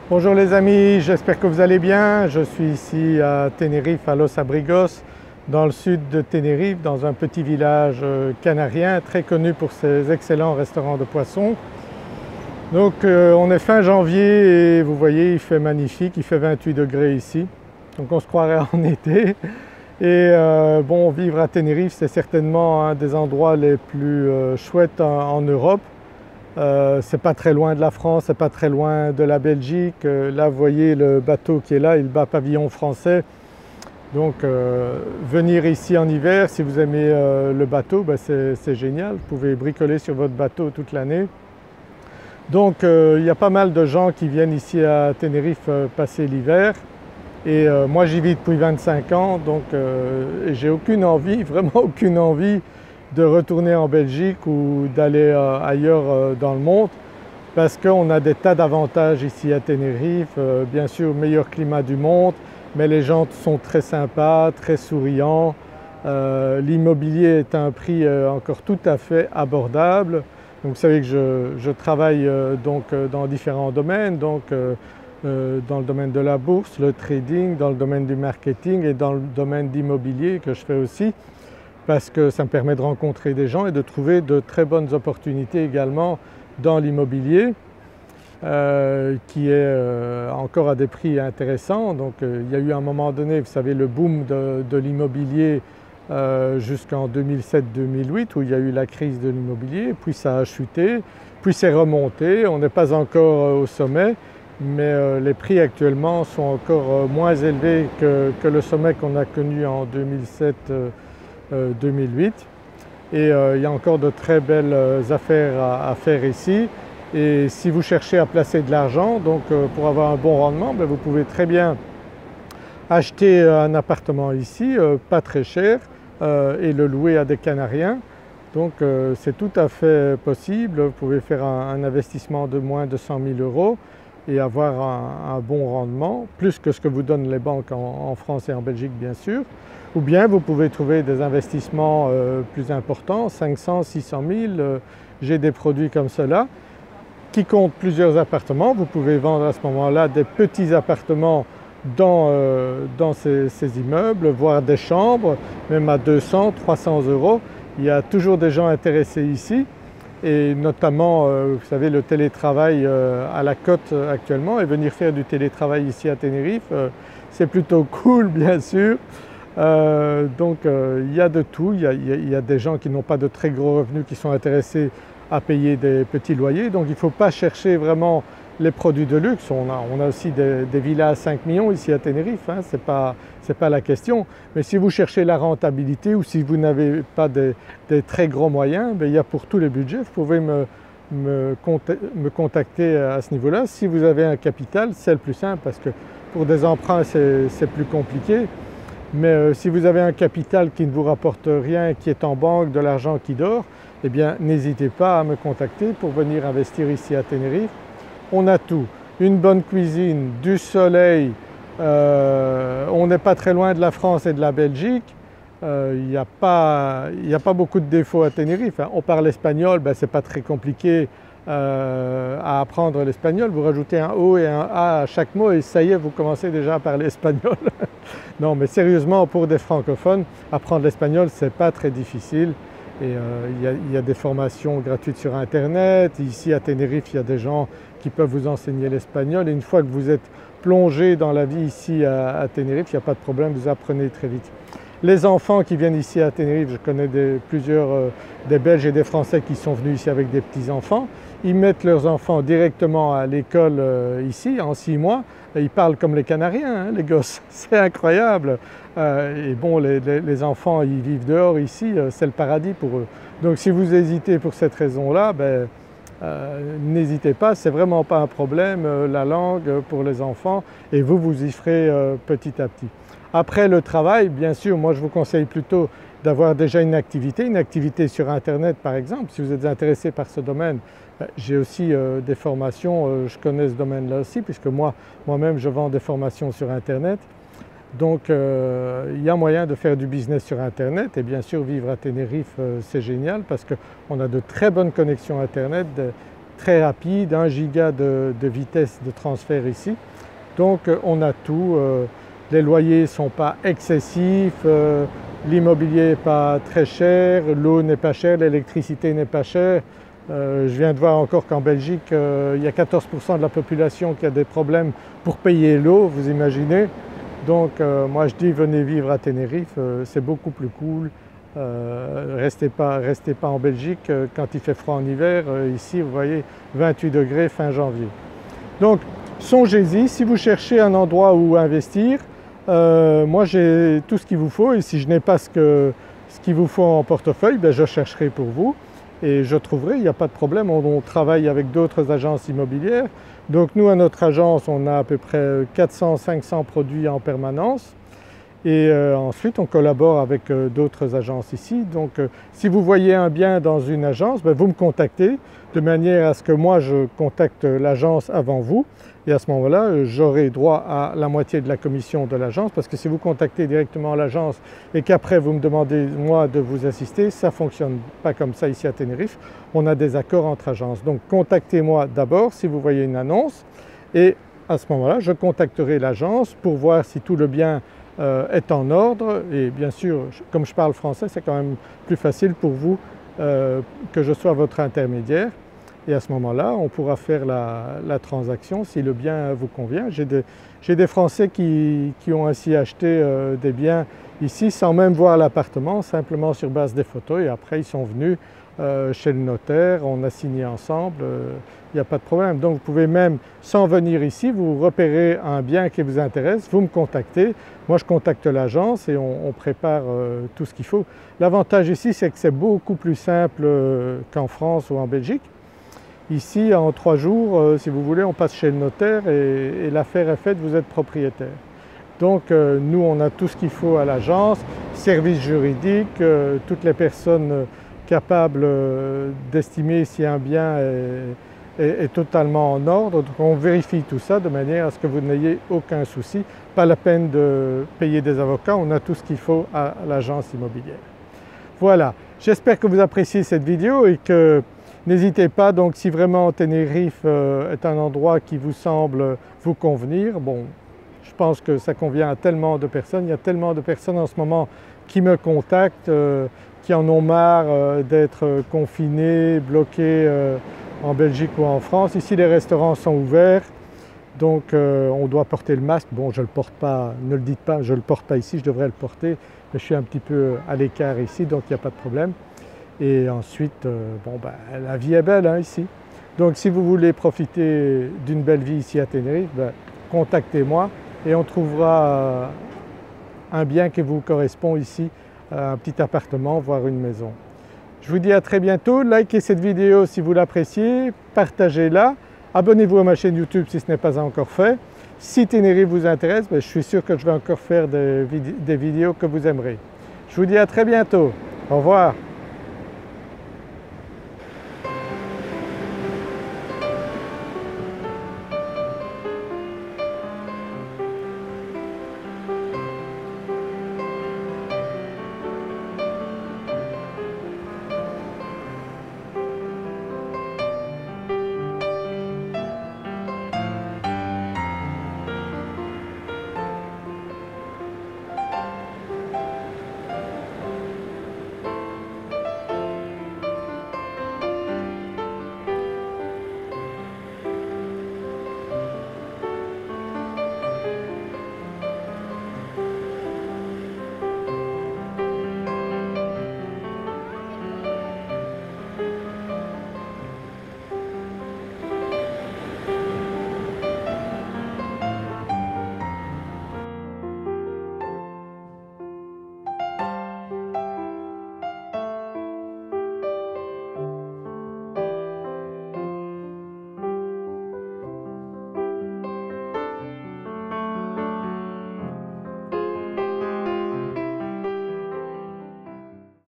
Bonjour les amis, j'espère que vous allez bien. Je suis ici à Tenerife, à Los Abrigos, dans le sud de Tenerife, dans un petit village canarien très connu pour ses excellents restaurants de poissons. Donc on est fin janvier et vous voyez il fait magnifique, il fait 28 degrés ici. Donc on se croirait en été. Et bon, vivre à Tenerife c'est certainement un des endroits les plus chouettes en Europe. C'est pas très loin de la France, c'est pas très loin de la Belgique. Là vous voyez le bateau qui est là, il bat pavillon français. Donc venir ici en hiver, si vous aimez le bateau, ben c'est génial. Vous pouvez bricoler sur votre bateau toute l'année. Donc il y a pas mal de gens qui viennent ici à Tenerife passer l'hiver. Et moi j'y vis depuis 25 ans, donc j'ai aucune envie, vraiment aucune envie de retourner en Belgique ou d'aller ailleurs dans le monde parce qu'on a des tas d'avantages ici à Tenerife. Bien sûr, meilleur climat du monde, mais les gens sont très sympas, très souriants. L'immobilier est à un prix encore tout à fait abordable. Donc vous savez que je travaille dans différents domaines, dans le domaine de la bourse, le trading, dans le domaine du marketing et dans le domaine d'immobilier que je fais aussi, parce que ça me permet de rencontrer des gens et de trouver de très bonnes opportunités également dans l'immobilier qui est encore à des prix intéressants. Donc il y a eu un moment donné, vous savez, le boom de l'immobilier jusqu'en 2007-2008 où il y a eu la crise de l'immobilier, puis ça a chuté, puis c'est remonté, on n'est pas encore au sommet, mais les prix actuellement sont encore moins élevés que le sommet qu'on a connu en 2007-2008 et il y a encore de très belles affaires à faire ici. Et si vous cherchez à placer de l'argent, donc pour avoir un bon rendement, ben vous pouvez très bien acheter un appartement ici, pas très cher, et le louer à des Canariens. Donc c'est tout à fait possible, vous pouvez faire un investissement de moins de 100 000 € et avoir un bon rendement, plus que ce que vous donnent les banques en France et en Belgique bien sûr. Ou bien vous pouvez trouver des investissements plus importants, 500 600 000, j'ai des produits comme cela qui comptent plusieurs appartements. Vous pouvez vendre à ce moment-là des petits appartements dans ces immeubles, voire des chambres, même à 200 300 €. Il y a toujours des gens intéressés ici et notamment vous savez le télétravail à la côte actuellement, et venir faire du télétravail ici à Tenerife c'est plutôt cool bien sûr. Donc il y a de tout, il y a des gens qui n'ont pas de très gros revenus qui sont intéressés à payer des petits loyers, donc il ne faut pas chercher vraiment les produits de luxe. On a aussi des villas à 5 millions ici à Tenerife, hein, ce n'est pas la question. Mais si vous cherchez la rentabilité ou si vous n'avez pas des très gros moyens, il y a pour tous les budgets. Vous pouvez me contacter à ce niveau-là. Si vous avez un capital, c'est le plus simple parce que pour des emprunts c'est plus compliqué. Mais si vous avez un capital qui ne vous rapporte rien, qui est en banque, de l'argent qui dort, eh bien n'hésitez pas à me contacter pour venir investir ici à Tenerife. On a tout, une bonne cuisine, du soleil, on n'est pas très loin de la France et de la Belgique, il n'y a pas beaucoup de défauts à Tenerife, hein. On parle espagnol, ce n'est pas très compliqué à apprendre l'espagnol, vous rajoutez un O et un A à chaque mot et ça y est, vous commencez déjà à parler espagnol. Non mais sérieusement, pour des francophones, apprendre l'espagnol c'est pas très difficile. Et il y a des formations gratuites sur internet. Ici à Tenerife il y a des gens qui peuvent vous enseigner l'espagnol et une fois que vous êtes plongé dans la vie ici à Tenerife, il n'y a pas de problème, vous apprenez très vite. Les enfants qui viennent ici à Tenerife, je connais plusieurs des Belges et des Français qui sont venus ici avec des petits-enfants. Ils mettent leurs enfants directement à l'école ici en 6 mois et ils parlent comme les Canariens, hein, les gosses, c'est incroyable. Et bon, les enfants ils vivent dehors ici, c'est le paradis pour eux. Donc si vous hésitez pour cette raison-là, n'hésitez pas, c'est vraiment pas un problème la langue pour les enfants et vous y ferez petit à petit. Après le travail, bien sûr, moi je vous conseille plutôt d'avoir déjà une activité sur internet par exemple. Si vous êtes intéressé par ce domaine, j'ai aussi des formations, je connais ce domaine-là aussi puisque moi-même je vends des formations sur internet. Donc il y a moyen de faire du business sur internet et bien sûr vivre à Tenerife c'est génial parce qu'on a de très bonnes connexions internet, très rapide, 1 giga de vitesse de transfert ici. Donc on a tout, les loyers ne sont pas excessifs, l'immobilier n'est pas très cher, l'eau n'est pas chère, l'électricité n'est pas chère. Je viens de voir encore qu'en Belgique, il y a 14% de la population qui a des problèmes pour payer l'eau, vous imaginez. Donc moi je dis venez vivre à Tenerife, c'est beaucoup plus cool. Restez pas en Belgique quand il fait froid en hiver. Ici vous voyez 28 degrés fin janvier. Donc songez-y, si vous cherchez un endroit où investir, moi j'ai tout ce qu'il vous faut et si je n'ai pas ce qu'il vous faut en portefeuille, ben, je chercherai pour vous et je trouverai, il n'y a pas de problème. On travaille avec d'autres agences immobilières. Donc nous à notre agence on a à peu près 400-500 produits en permanence et ensuite on collabore avec d'autres agences ici. Donc si vous voyez un bien dans une agence, ben, vous me contactez de manière à ce que moi je contacte l'agence avant vous et à ce moment-là j'aurai droit à la moitié de la commission de l'agence, parce que si vous contactez directement l'agence et qu'après vous me demandez moi de vous assister, ça ne fonctionne pas comme ça ici à Tenerife. On a des accords entre agences. Donc contactez-moi d'abord si vous voyez une annonce et à ce moment-là je contacterai l'agence pour voir si tout le bien est en ordre et bien sûr comme je parle français c'est quand même plus facile pour vous que je sois votre intermédiaire et à ce moment-là on pourra faire la transaction si le bien vous convient. J'ai des Français qui ont ainsi acheté des biens ici sans même voir l'appartement, simplement sur base des photos et après ils sont venus chez le notaire, on a signé ensemble, il n'y a pas de problème. Donc vous pouvez même sans venir ici, vous repérez un bien qui vous intéresse, vous me contactez, moi je contacte l'agence et on prépare tout ce qu'il faut. L'avantage ici c'est que c'est beaucoup plus simple qu'en France ou en Belgique. Ici en 3 jours, si vous voulez, on passe chez le notaire et l'affaire est faite, vous êtes propriétaire. Donc nous on a tout ce qu'il faut à l'agence, service juridique, toutes les personnes capables d'estimer si un bien est totalement en ordre. Donc on vérifie tout ça de manière à ce que vous n'ayez aucun souci. Pas la peine de payer des avocats, on a tout ce qu'il faut à l'agence immobilière. Voilà, j'espère que vous appréciez cette vidéo et que n'hésitez pas, donc si vraiment Tenerife est un endroit qui vous semble vous convenir, bon, je pense que ça convient à tellement de personnes, il y a tellement de personnes en ce moment qui me contactent, qui en ont marre d'être confinés, bloqués en Belgique ou en France. Ici les restaurants sont ouverts, donc on doit porter le masque. Bon, je ne le porte pas, ne le dites pas, je ne le porte pas ici, je devrais le porter, mais je suis un petit peu à l'écart ici, donc il n'y a pas de problème. Et ensuite, bon, ben, la vie est belle hein, ici. Donc si vous voulez profiter d'une belle vie ici à Tenerife, ben, contactez-moi et on trouvera un bien qui vous correspond ici, un petit appartement, voire une maison. Je vous dis à très bientôt, likez cette vidéo si vous l'appréciez, partagez-la, abonnez-vous à ma chaîne YouTube si ce n'est pas encore fait. Si Tenerife vous intéresse, ben, je suis sûr que je vais encore faire des vidéos que vous aimerez. Je vous dis à très bientôt, au revoir.